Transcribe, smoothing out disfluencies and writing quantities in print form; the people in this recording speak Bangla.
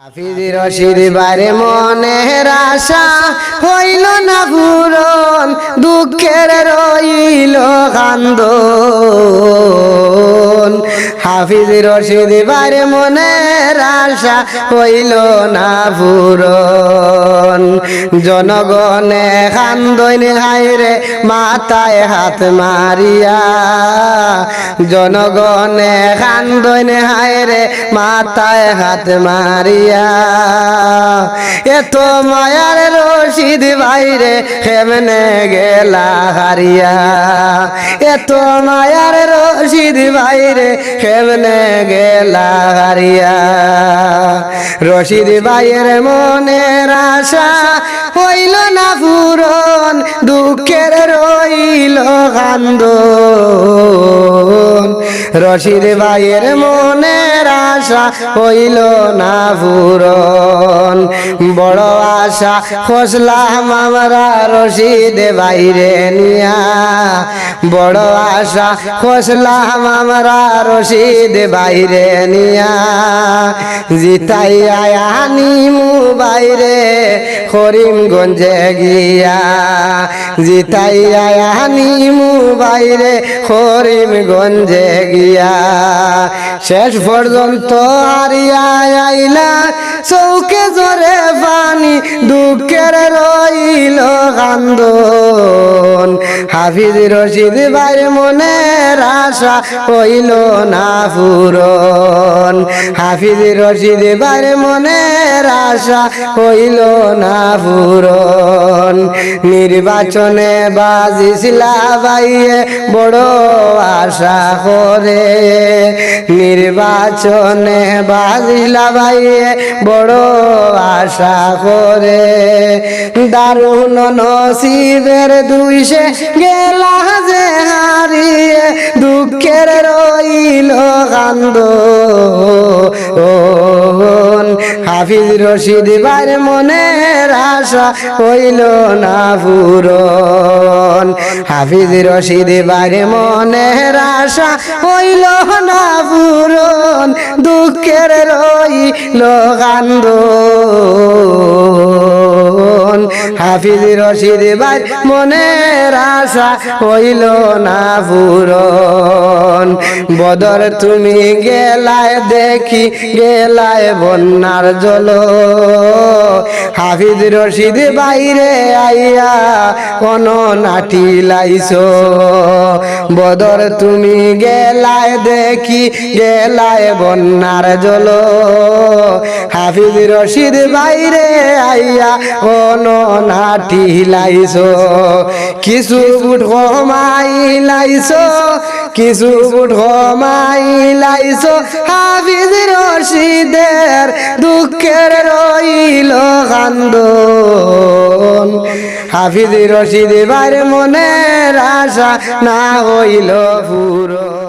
হাফিজ রশিদ বারে মনের আশা হইল না পূরণ, দুঃখের রইল কান্দন। হাফিজ রশিদ বারে মনের আশা হইল না পূরণ, জনগণে কান্দন হায়রে মাথায় হাত মারিয়া, জনগণে কান্দন হায়রে মাথায় হাত মারিয়া। এত মায়ার রশিদ ভাইরে কেমনে গেলা হারিয়া, এত মায়ার রশিদ ভাইরে কেমনে গেলা হারিয়া। রশিদ ভাইয়ের মনের আশা হইল না পূরণ, দুঃখের রইল কান্দন। রশিদ ভাইয়ের মনের আশা হইল না পূরণ, বড় আশা খসলাম আমরা রশিদ ভাইরে নিয়া, বড় আশা খসলাম আমরা রশিদ ভাইরে নিয়া। জিতাইয়া আনিমু বাইরে করিমগঞ্জে গিয়া, জিতাইয়া আনিমু বাইরে করিমগঞ্জে গিয়া। শেষ পর্যন্ত হারিয়া আইলা চৌকে জোরে পানি, দুঃখের রইল কান্দন। হাফিজ রশিদ ভাইয়ের মনের আশা হইল না পূরণ, হাফিজ রশিদ ভাইয়ের মনের আশা হইল না পূরণ। নির্বাচনে বাজিছিলা ভাইয়ে বড় আশা করে, নির্বাচনে বাজিলা ভাইয়ে বড় আশা করে। দারুণ নসিবের দুইশে গেলা যে হারিয়ে, দুঃখের রইল কান্দন। হাফিজ রশিদ ভাইয়ের মনের আশা হইল না পূরণ, হাফিজ রশিদ ভাইয়ের মনের আশা হইল না পূরণ, দুঃখের রইল কান্দন। হাফিজ রশিদ ভাইয়ের মনের আশা হইল না পূরণ। বদর তুমি গেলায় দেখি গেলায় বন্যার জল, হাফিজ রশিদ বাইরে আইয়া কোন নাটি লাইছো। বদর তুমি গেলায় দেখি গেলায় বন্যার জল, হাফিজ রশিদ বাইরে আইয়া কোন নাটি লাইছো। কিছু বুট কমাই লাইছো, কিছু বুট কমাই লাইছো, হাফিজ রশিদের দুঃখের রইল কান্দন। হাফিজ রশিদ ভাইয়ের মনের আশা না হইল পূরণ।